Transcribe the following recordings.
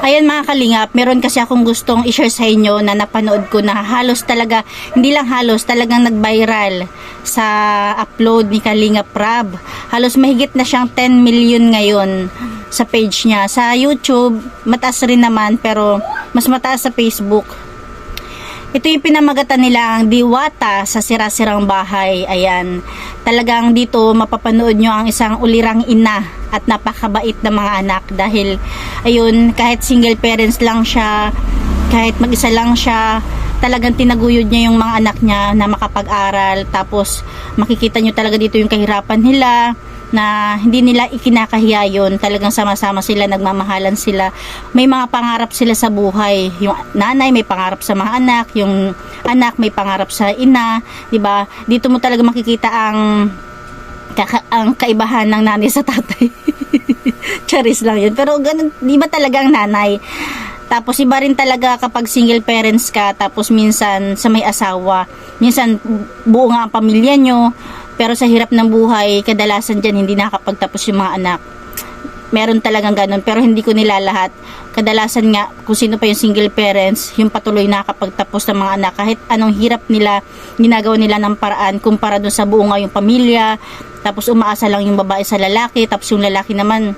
Ayan mga kalingap, meron kasi akong gustong i-share sa inyo na napanood ko na halos talaga, hindi lang halos, talagang nag-viral sa upload ni Kalingap Rab. Halos mahigit na siyang 10 million ngayon sa page niya. Sa YouTube, mataas rin naman pero mas mataas sa Facebook. Ito yung pinamagatan nila, ang Diwata sa Sira-Sirang Bahay. Ayan, talagang dito mapapanood nyo ang isang ulirang ina at napakabait na mga anak. Dahil, ayun, kahit single parents lang siya, kahit mag-isa lang siya, talagang tinaguyod niya yung mga anak niya na makapag-aral. Tapos, makikita nyo talaga dito yung kahirapan nila, na hindi nila ikinakahiya yun. Talagang sama-sama sila, nagmamahalan sila. May mga pangarap sila sa buhay. Yung nanay may pangarap sa mga anak, yung anak may pangarap sa ina, 'di ba? Dito mo talaga makikita ang kaibahan ng nanay sa tatay. Charis lang yun. Pero ganun, 'di ba talaga ang nanay? Tapos iba rin talaga kapag single parents ka, tapos minsan sa may asawa, minsan buo nga ang pamilya nyo, pero sa hirap ng buhay, kadalasan dyan hindi nakakapagtapos yung mga anak. Meron talagang ganun, pero hindi ko nilalahat. Kadalasan nga, kung sino pa yung single parents, yung patuloy nakakapagtapos ng mga anak, kahit anong hirap nila, ginagawa nila ng paraan, kumpara dun sa buo nga yung pamilya, tapos umaasa lang yung babae sa lalaki, tapos yung lalaki naman,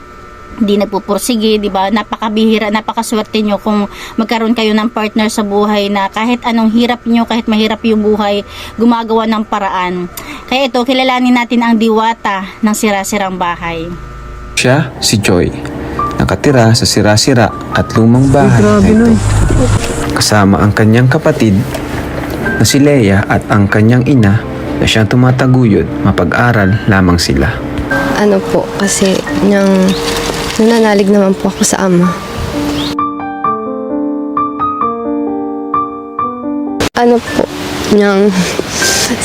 hindi nagpupursige, di ba? Napakabihira, napakaswerte nyo kung magkaroon kayo ng partner sa buhay na kahit anong hirap nyo, kahit mahirap yung buhay, gumagawa ng paraan. Kaya ito, kilalanin natin ang Diwata ng Sira-Sirang Bahay. Siya, si Joy, nakatira sa sira-sira at lumang bahay na ito. Kasama ang kanyang kapatid na si Leia at ang kanyang ina na siyang tumataguyod, mapag-aral lamang sila. Ano po, kasi nananalig naman po ako sa ama. Ano po,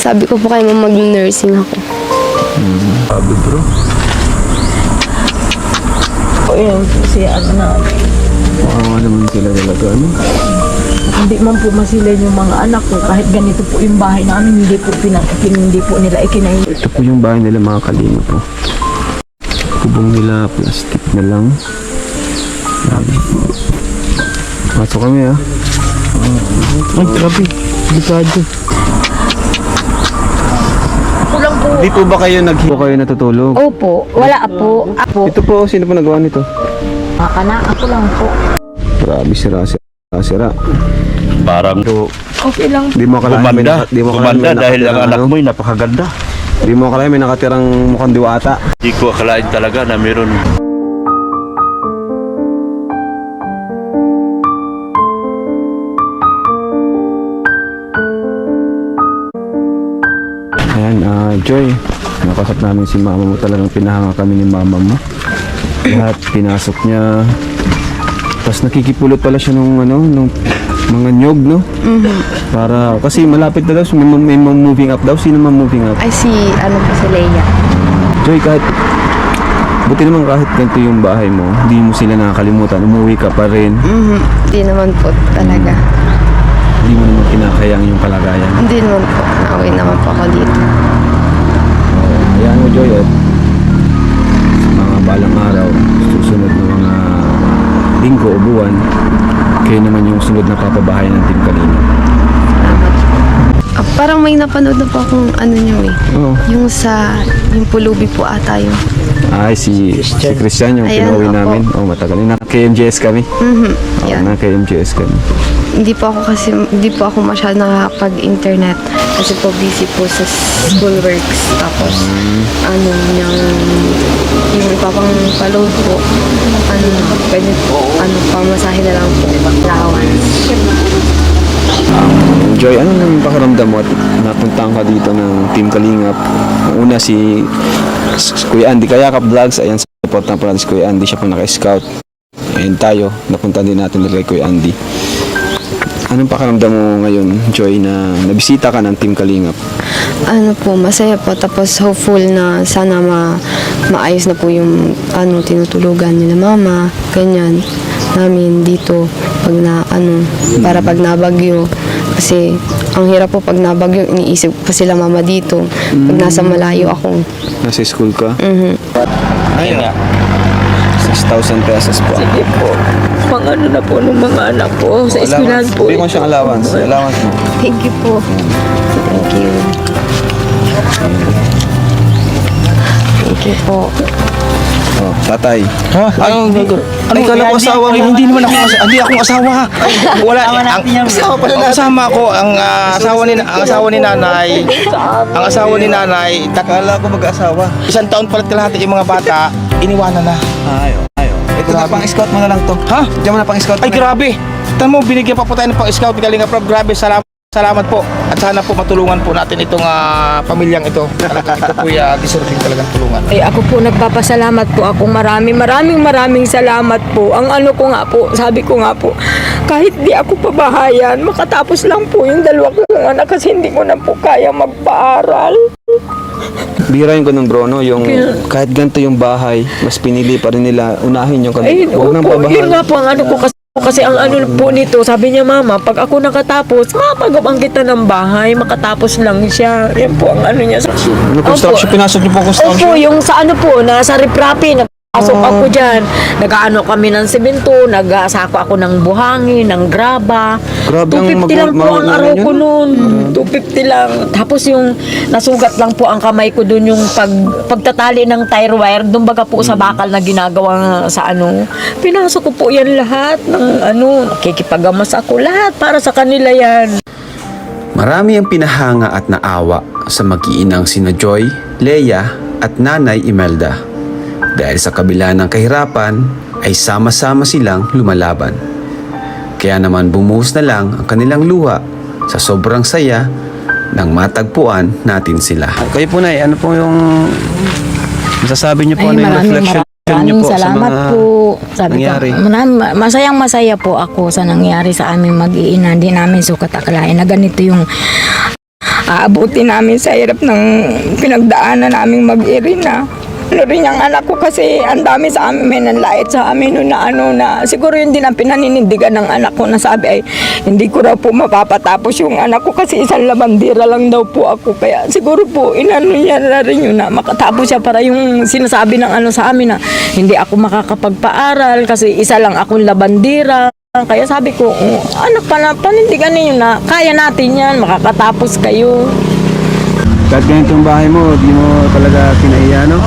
sabi ko po kay mama mag-nursing ako. Sabi bro. Ayun, kasi ano na, Oo naman sila talaga, ano? hindi man po masilan yung mga anak ko. Kahit ganito po yung bahay namin, hindi po nila ikinain. Ito po yung bahay nila, mga kalino po. Kubong nila, plastic na lang. Pasok kami, ha? Ay, grabe. Delikado. Kulang po. Di po ba kayo kayo natutulog? Opo, wala po. Apo. Ito po, sino po nagawa nito? Ako lang po. Grabe, sira. Parang Okay lang. Di mo akalain may gumanda dahil ang anak ano? mo'y napakaganda. Di mo akalain may nakatirang mukhang Diwata. Hindi ko akalain talaga na meron. Ayan, Joy, nakasap namin si mama mo. Talagang pinahanga kami ni mama mo. Lahat pinasok niya. Tapos nakikipulot pala siya nung mga nyog, no? Para, kasi malapit na daw, may moving up daw. Sino moving up? Ay, si Leia. Joy, buti naman kahit ganito yung bahay mo, hindi mo sila nakakalimutan. Umuwi ka pa rin. Hindi naman po talaga. Hindi mo naman kinakayang yung kalagayan. Hindi naman po. Nauwi naman po ako dito. Ayan mo, Joy, at sa mga balang araw, susunod na mga linggo o buwan, kayo naman yung sunod na papabahay ng Team Kalino. Parang may napanood na po akong niyo eh. Oo. Yung pulubi po ata yun. Ay, si Christian yung Ayan, pinauwi opo. namin. Matagal na. KMJS kami. Yan. Na KMJS kami. Hindi po ako masyado nakakapag-internet kasi po busy po sa school works. Tapos, yung ipapang pa-load po, pwede po, pamasahe na lang po, allowance. Joy, ano nang pakiramdam mo at napuntahan ka dito ng Team Kalingap? Ang una si Kuya Andy Kayakap Vlogs. Ayan, support na pala si Kuya Andy. Siya po naka-scout. Ayan tayo, napunta din natin kay Kuya Andy. Anong pakiramdam mo ngayon, Joy, na nabisita ka ng Team Kalingap? Masaya po. Tapos hopeful na sana maayos na po yung tinutulugan nila mama, ganyan, namin dito para pag nabagyo. Kasi ang hirap po pag nabagyo, iniisip pa sila mama dito. Pag nasa malayo ako. Nasa school ka? Mhm. Ay, 6,000 pesos po. Sige po. pang ano na po ng mga anak ko sa eskwelahan po. Bigyan ko siyang allowance. Allowance mo. Thank you po. Thank you. Thank you po. Oh, tatay. Ha? Ay, kala ko asawa. Hindi naman ako asawa. Hindi akong asawa. Wala. Ang kasama ko, ang asawa ni nanay. Ang asawa ni nanay, Akala ko mag-asawa. isang taon palit kalahati yung mga bata, iniwanan na. Ayo. Ito na, pang-scout mo na lang to. Ha? Diyan mo na pang-scout. Ay, grabe. Tama mo, binigyan pa po tayo ng pang-scout ni Kalinga Prab. Grabe, salamat po. At sana po matulungan po natin itong pamilyang ito. Talaga, ito po deserving talagang tulungan. Eh ako po nagpapasalamat po ako maraming salamat po. Ang ano ko nga po, sabi ko nga po, kahit di ako pabahayan, makatapos lang po yung dalawa kong anak kasi hindi ko na po kaya magpaaral. Birahin ko ng bro, no? Yung kahit ganito yung bahay, mas pinili pa rin nila unahin yung Ay, Huwag nang opo, yun nga pabahal. po ang ano ko kasi ang ano po nito, sabi niya mama, pag ako nakatapos, mapagawang kita ng bahay, makatapos lang siya. Yan po ang ano niya. Ano construction? Pinasok niyo po construction? Opo, yung sa ano po, nasa riprapi, nagpasok ako dyan. Nag-ano kami ng semento, nag-asako ako ng buhangin, ng graba. Grabe ang 250 lang po ang ano araw yun? ko noon. 250 lang. Tapos yung nasugat lang po ang kamay ko doon yung pagtatali ng tire wire, doon baga po sa bakal na ginagawa sa ano. Pinasok ko po yan lahat ng ano, nakikipagamas ako lahat para sa kanila yan. Marami ang pinahanga at naawa sa mag-iinang sina Joy, Leia at Nanay Imelda. Dahil sa kabila ng kahirapan ay sama-sama silang lumalaban. Kaya naman bumuhos na lang ang kanilang luha sa sobrang saya nang matagpuan natin sila. Kayo po na, ano po yung masasabi niyo po, Ay, ano yung reflection niyo po sa salamat mga po. Sabi nangyari? ko, masayang-masaya po ako sa nangyari sa aming mag-iina. Hindi namin sukat akalain na ganito yung aabutin namin sa hirap ng pinagdaanan naming mag-irina. Ano rin yung anak ko kasi ang dami sa amin, may nanlait sa amin noon na ano na siguro yun din ang pinaninindigan ng anak ko na sabi ay hindi ko raw po mapapatapos yung anak ko kasi isang labandera lang daw po ako kaya siguro po inano niya na rin yun na makatapos siya para yung sinasabi ng ano sa amin na hindi ako makakapagpaaral kasi isa lang akong labandera. Kaya sabi ko, anak pala, panindigan ninyo na kaya natin yan, makakatapos kayo. Kahit ganito yung bahay mo, di mo talaga kinaiya, no?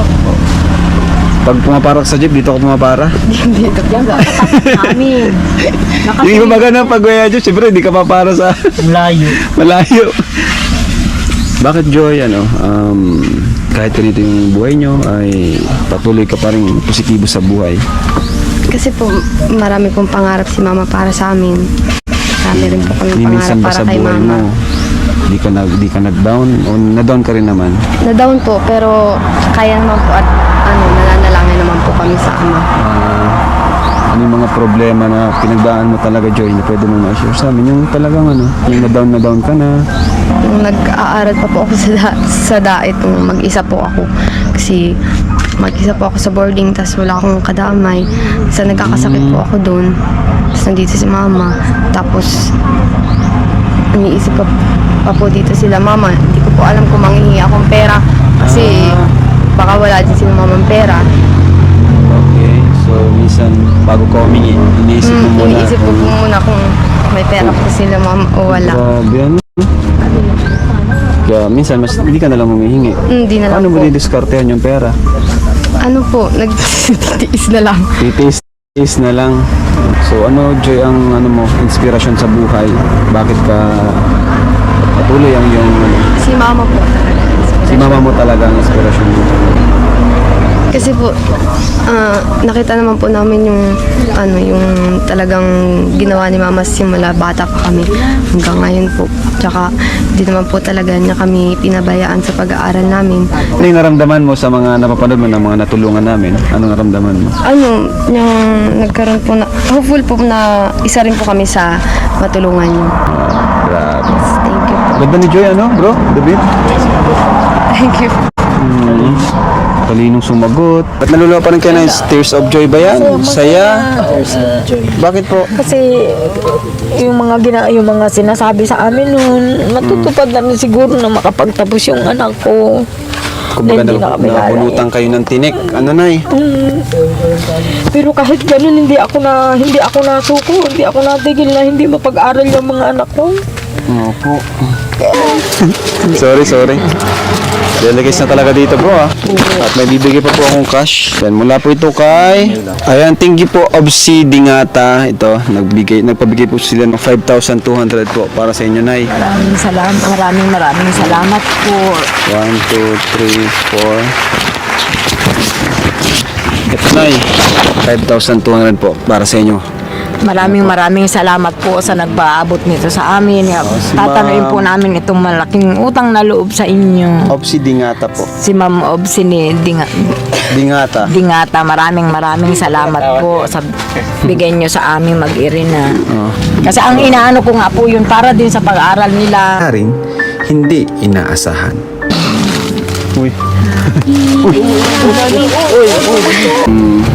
Pag pumapara ka sa jeep, dito ako pumapara. Amin. Yung iba magana pag Kuya Joy, siyempre di ka papara sa malayo. Bakit Joy, kahit ganito yung buhay nyo, ay patuloy ka pa rin positibo sa buhay? Kasi po, marami pong pangarap si mama para sa amin. Marami rin po kami Hindi pangarap minsan ba para sa kay buhay mama. mo, di ka nag-down o na-down ka rin naman? Na-down po, pero kaya naman po at nananalangin naman po kami sa ama. Ano yung mga problema na pinagdaan mo talaga, Joy, na pwede mo ma-share sa amin? Yung talagang yung na-down ka na. Nung nag-aaral pa po ako sa dait, mag-isa po ako. Kasi mag-isa po ako sa boarding, tapos wala akong kadamay. Sa nagkakasakit po ako doon. Tapos nandito si mama. Tapos iniisip ko pa po dito sila, mama, hindi ko po alam kung manghihingi akong pera. Kasi baka wala din sila mamang pera. Okay, so minsan bago ka humingi, iniisip mo muna. Iniisip ko po muna kung may pera po sila mama o wala. Grabe, ano? Kaya minsan mas hindi ka na lang humihingi. Hindi na lang Paano mo po. didiskartehan yung pera? Ano po, nagtitiis na lang. Titiis na lang. So ano, Joy, ang mo, inspirasyon sa buhay? Bakit ka patuloy ang iyong Si mama po talaga. si mama mo talaga ang inspirasyon mo? Kasi po, nakita naman po namin yung yung talagang ginawa ni mama simula bata pa kami hanggang ngayon po. Tsaka hindi naman po talaga niya kami pinabayaan sa pag-aaral namin. Ano yung naramdaman mo sa mga napapanood mo ng mga natulungan namin? Anong naramdaman mo? Yung nagkaroon po na, hopeful po na isa rin po kami sa matulungan niyo. Grabe. Thank you po. Ganda ni Joy, bro? David? Thank you. Talinong sumagot. Ba't naluluwa pa rin kayo ng tears of joy ba yan? Saya? Bakit po? Kasi yung mga sinasabi sa amin noon, matutupad na rin siguro na makapagtapos yung anak ko. Kumbaga Hindi na kami nabunutan kayo ng tinik. Ano, Nay? Pero kahit ganun, hindi ako nasuko, hindi ako natigil na hindi mapag-aral yung mga anak ko. Opo. sorry. Delegates na talaga dito, bro, ah. At may bibigay pa po akong cash. Yan, mula po ito kay... Ayan, thank you po, Obsi Dingata. Ito, nagpabigay po sila ng 5,200 po para sa inyo, Nay. Maraming salamat po. 1, 2, 3, 4. Ito, Nay. 5,200 po para sa inyo. Maraming salamat po sa nagpaabot nito sa amin. Tatanuin po namin itong malaking utang na loob sa inyo. Obsi Dingata po. Si Ma'am Obsini Dingata. Dingata, maraming salamat po sa bigay nyo sa amin mag-Irina. Kasi ang inaano ko nga po yun para din sa pag-aaral nila. rin hindi inaasahan. Uy.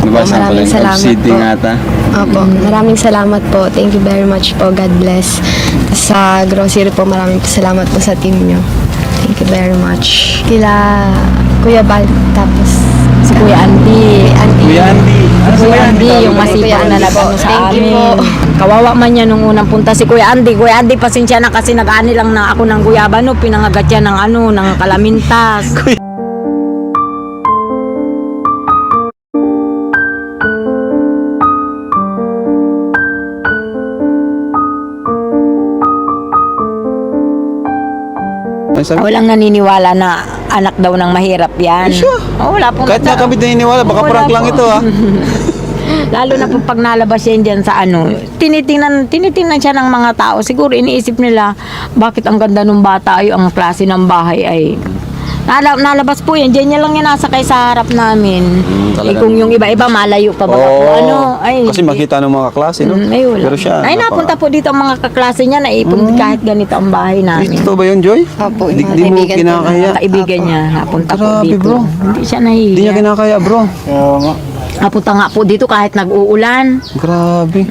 Nabasa ko lang. Maraming salamat Obsi po. Dingata. Opo, maraming salamat po. Thank you very much po. God bless. Sa grocery po, maraming salamat po sa team nyo. Thank you very much. Kila Kuya Bal, tapos Si Kuya Andy. Kuya Andy. Kuya Andy, yung masipag na nagano sa Thank you amin. po. Kawawa man niya nung unang punta si Kuya Andy. Kuya Andy, pasensya na kasi nag-ani lang na ako ng guyabano. Pinangagat siya ng kalamintas. Ay, sabi, Walang naniniwala na anak daw ng mahirap yan. Wala pong kahit nga kami naniniwala, baka Wala prank lang po. ito, ah. Lalo na po pag nalabas yan dyan sa tinitingnan siya ng mga tao. Siguro iniisip nila, bakit ang ganda ng bata ay ang klase ng bahay ay... Nalabas po yan, dyan niya lang yan nasakay sa harap namin. talaga. Kung yung iba-iba, malayo pa ba kung ano. Ay, kasi makita ng mga klase, no? Ay, wala. Pero siya, Ay, napunta po dito ang mga kaklase niya na kahit ganito ang bahay namin. Ito ba yun, Joy? Opo, Di mga mo kaibigan po. kinakaya. Kaibigan niya, napunta po Grabe, dito. bro. Hindi siya Hindi nahihiya. niya kinakaya, bro. Napunta nga po dito kahit nag-uulan. Grabe.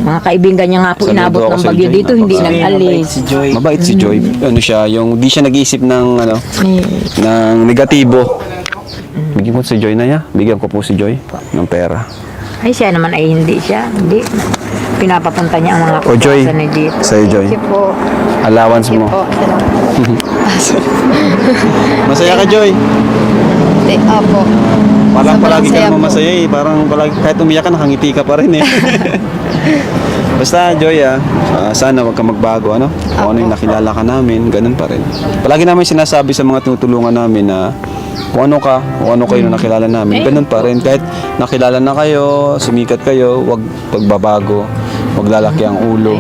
Mga kaibigan niya nga po Saludo inabot ako ng sa bagyo Joy. dito, hindi nag-alis. Mabait si Joy. Ano siya, yung di siya nag-iisip ng, ng negatibo. Bigyan ko si Joy na niya. Bigyan ko po si Joy ng pera. Ay, siya naman ay hindi siya. Hindi. Pinapapunta niya ang mga O Joy, kaklase ni dito. sa'yo Joy. Thank you po. Allowance mo. Po, Masaya ka, Joy. Opo. Parang Sobrang palagi ka saya naman po. masaya eh. Parang palagi, kahit umiyak ka, nakangiti ka pa rin eh. Basta, Joy, sana wag ka magbago, ano? Kung ano yung nakilala ka namin, ganun pa rin. Palagi namin sinasabi sa mga tinutulungan namin na kung ano ka, kung ano kayo na nakilala namin, ganun pa rin. Kahit nakilala na kayo, sumikat kayo, wag pagbabago, wag lalaki ang ulo.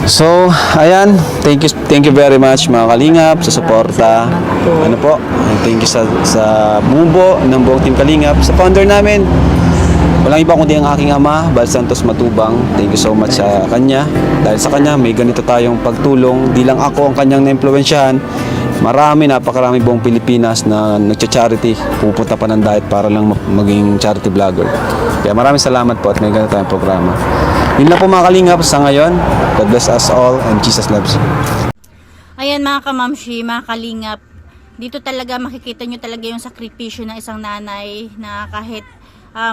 So, ayan, thank you very much mga Kalingap sa suporta. Ano po? Thank you sa bumubo ng buong Team Kalingap, sa founder namin. Walang iba kundi ang aking ama, Bal Santos Matubang. Thank you so much sa kanya. Dahil sa kanya, may ganito tayong pagtulong. Di lang ako ang kanyang na-impluensyahan. Napakarami buong Pilipinas na nagcha-charity. Pupunta pa ng diet para lang maging charity vlogger. Kaya maraming salamat po at may ganito tayong programa. Yun lang po mga Kalingap sa ngayon. God bless us all and Jesus loves you. Ayan mga kamamshi, mga kalingap, dito talaga makikita nyo talaga yung sakripisyo ng isang nanay na kahit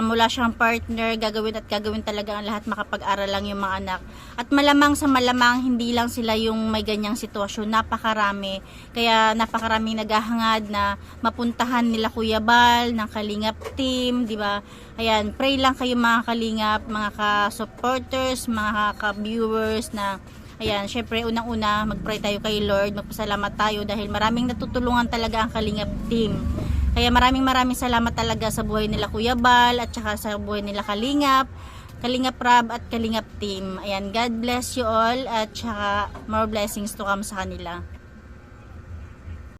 mula siyang partner, gagawin talaga ang lahat makapag-aral lang yung mga anak. At malamang sa malamang, hindi lang sila yung may ganyang sitwasyon, napakarami. Kaya napakaraming naghahangad na mapuntahan nila Kuya Bal, ng Kalingap team, di ba? Ayan, pray lang kayo mga Kalingap, mga ka-supporters, mga ka-viewers na ayan, syempre unang-una mag-pray tayo kay Lord, magpasalamat tayo dahil maraming natutulungan talaga ang Kalingap team. Kaya maraming salamat talaga sa buhay nila Kuya Bal at saka sa buhay nila Kalingap Rab at Kalingap team. Ayan, God bless you all at saka more blessings to come sa kanila.